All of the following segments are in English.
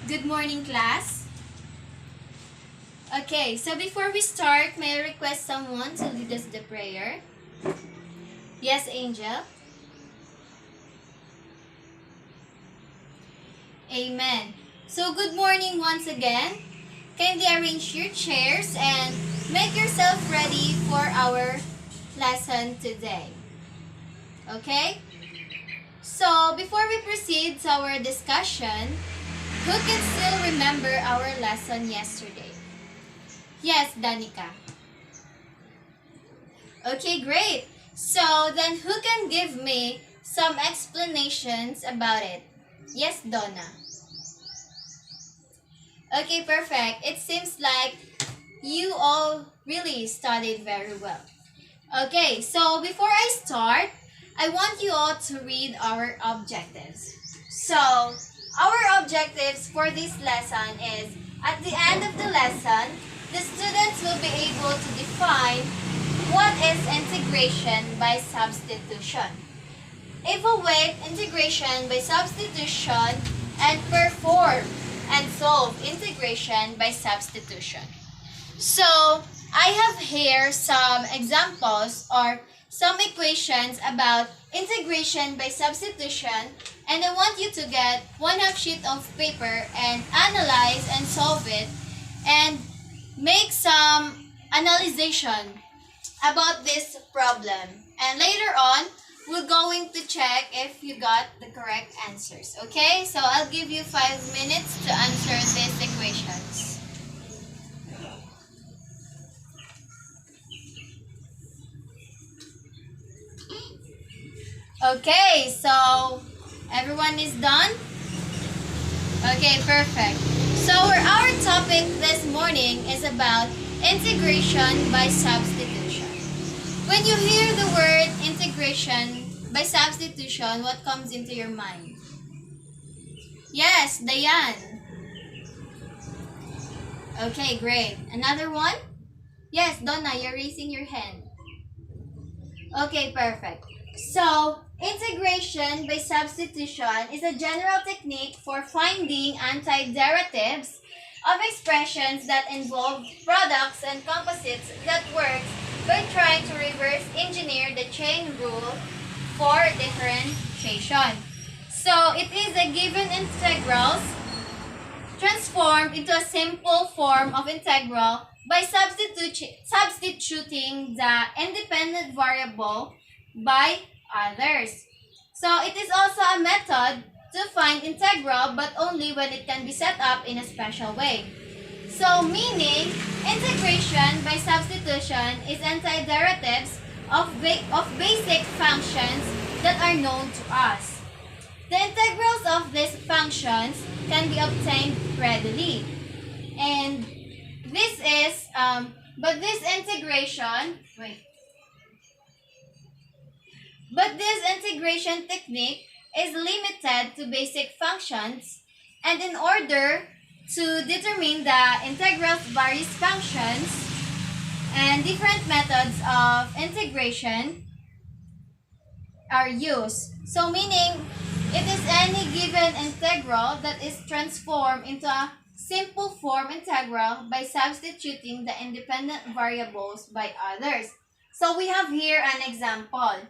Good morning, class. Okay, so before we start, may I request someone to lead us the prayer? Yes, Angel. Amen. So good morning once again. Kindly arrange your chairs and make yourself ready for our lesson today. Okay? So before we proceed to our discussion, who can still remember our lesson yesterday? Yes, Danica. Okay, great. So then who can give me some explanations about it? Yes, Donna. Okay, perfect. It seems like you all really studied very well. Okay, so before I start, I want you all to read our objectives. So, our objectives for this lesson is, at the end of the lesson, the students will be able to define what is integration by substitution, evaluate integration by substitution, and perform and solve integration by substitution. So, I have here some examples or some equations about integration by substitution, and I want you to get 1/2 sheet of paper and analyze and solve it and make some analyzation about this problem. And later on, we're going to check if you got the correct answers. Okay? So I'll give you 5 minutes to answer these equations. Okay, so everyone is done? Okay, perfect. So our topic this morning is about integration by substitution. When you hear the word integration by substitution, what comes into your mind? Yes, Diane. Okay, great. Another one? Yes, Donna, you're raising your hand. Okay, perfect. So, integration by substitution is a general technique for finding antiderivatives of expressions that involve products and composites that works by trying to reverse engineer the chain rule for differentiation. So, it is a given integrals transformed into a simple form of integral by substituting the independent variable by others. So it is also a method to find integral, but only when it can be set up in a special way. So meaning, integration by substitution is antiderivatives of basic functions that are known to us. The integrals of these functions can be obtained readily. And this is, but this integration technique is limited to basic functions, and in order to determine the integrals of various functions and different methods of integration are used. So meaning, it is any given integral that is transformed into a simple form integral by substituting the independent variables by others. So we have here an example.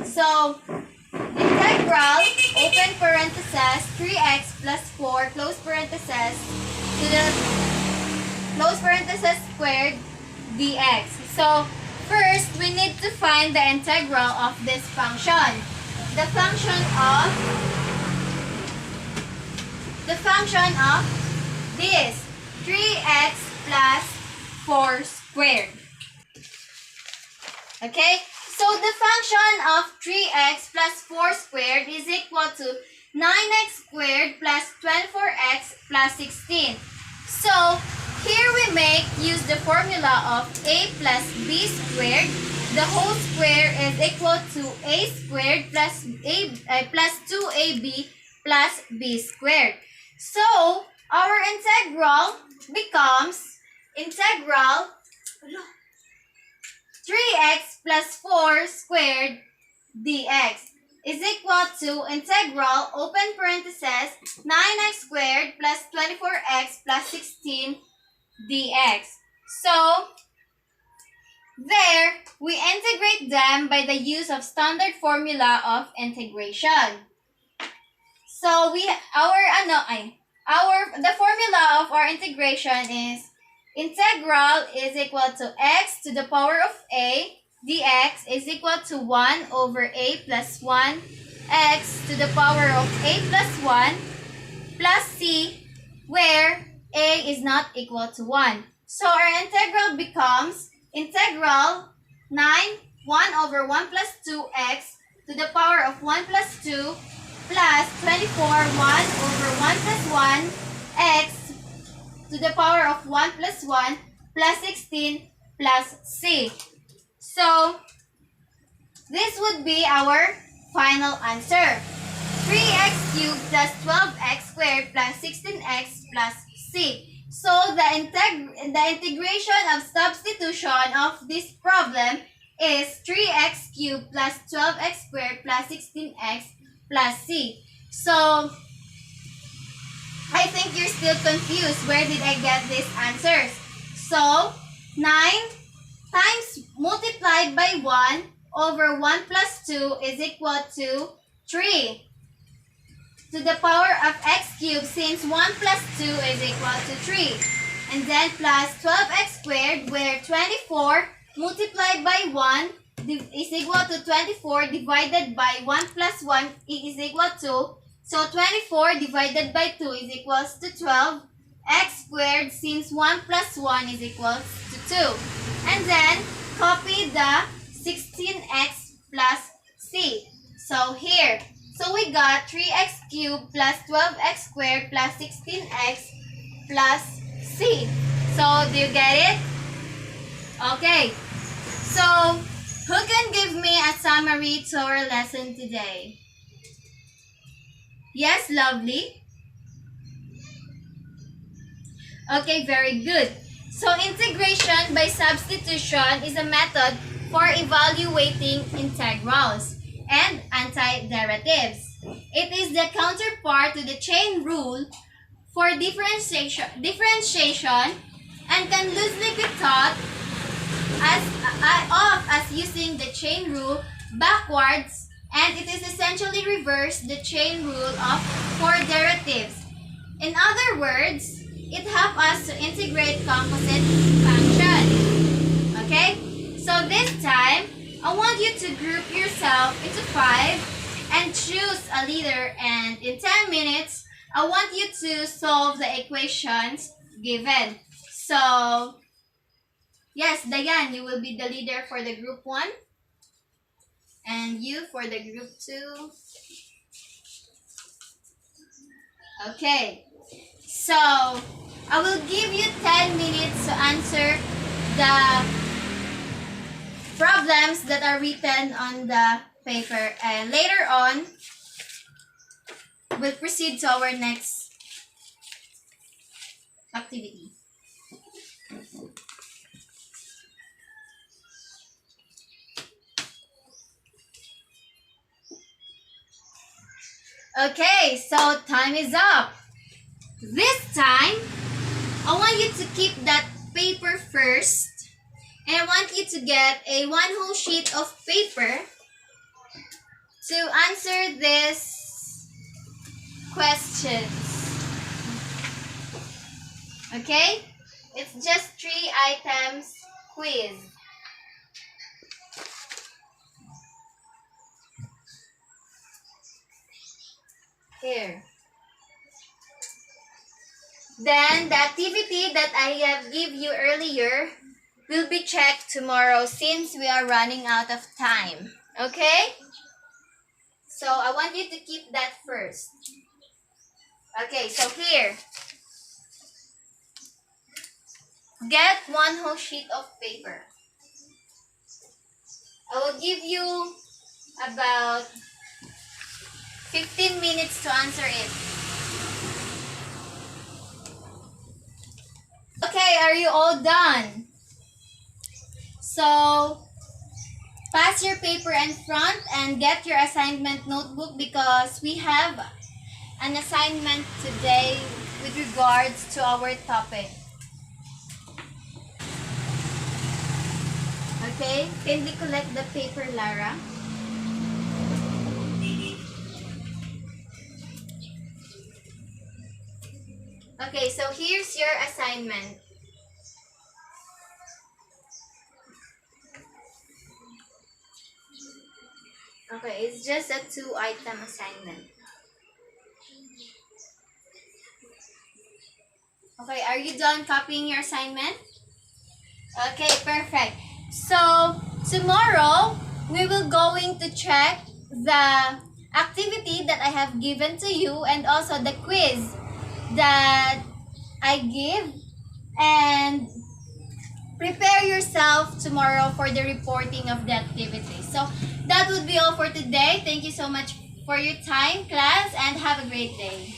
So, integral, open parenthesis, 3x plus 4, close parenthesis, to the close parenthesis squared dx. So, first, we need to find the integral of this function. The function of this 3x plus 4 squared. Okay? So the function of 3x plus 4 squared is equal to 9x squared plus 24x plus 16. So here we use the formula of a plus b squared. The whole square is equal to a squared plus 2ab plus b squared. So our integral becomes integral 3x plus 4 squared dx is equal to integral, open parentheses, 9x squared plus 24x plus 16 dx. So, there, we integrate them by the use of standard formula of integration. So, the formula of our integration is integral is equal to x to the power of a dx is equal to 1 over a plus 1 x to the power of a plus 1 plus c, where a is not equal to 1. So our integral becomes integral 1 over 1 plus 2x to the power of 1 plus 2 plus 24 1 over 1 plus 1 x to the power of 1 plus 1 plus 16 plus c. So, this would be our final answer. 3x cubed plus 12x squared plus 16x plus c. So, the integration of substitution of this problem is 3x cubed plus 12x squared plus 16x plus c. So, I think you're still confused. Where did I get these answers? So, 9 times multiplied by 1 over 1 plus 2 is equal to 3 to the power of x cubed, since 1 plus 2 is equal to 3. And then plus 12x squared, where 24 multiplied by 1 is equal to 24 divided by 1 plus 1 is equal to, so 24 divided by 2 is equals to 12 x squared, since 1 plus 1 is equals to 2. And then copy the 16x plus c. So here, so we got 3x cubed plus 12x squared plus 16x plus c. So do you get it? Okay. So who can give me a summary to our lesson today? Yes, lovely. Okay, very good. So integration by substitution is a method for evaluating integrals and antiderivatives. It is the counterpart to the chain rule for differentiation and can loosely be thought as using the chain rule backwards, and it is essentially reverse the chain rule of four derivatives. In other words, it helps us to integrate composite function. Okay? So this time, I want you to group yourself into 5 and choose a leader, and in 10 minutes, I want you to solve the equations given. So, yes, Diane, you will be the leader for the group 1 and you for the group 2. Okay. So, I will give you 10 minutes to answer the problems that are written on the paper, and later on, we'll proceed to our next activity. Okay, so time is up. This time, I want you to keep that paper first, and I want you to get a one whole sheet of paper to answer this questions. Okay? It's just 3 items quiz. Here. Then, the activity that I have give you earlier will be checked tomorrow since we are running out of time. Okay? So, I want you to keep that first. Okay, so here. Get one whole sheet of paper. I will give you about 15 minutes to answer it. Okay, are you all done? So, pass your paper in front and get your assignment notebook because we have an assignment today with regards to our topic. Okay, kindly collect the paper, Lara. Okay, so here's your assignment. Okay, it's just a 2-item assignment. Okay, are you done copying your assignment? Okay, perfect. So, tomorrow, we will going to check the activity that I have given to you and also the quiz that I give, and prepare yourself tomorrow for the reporting of the activity. So, that would be all for today. Thank you so much for your time, class, and have a great day.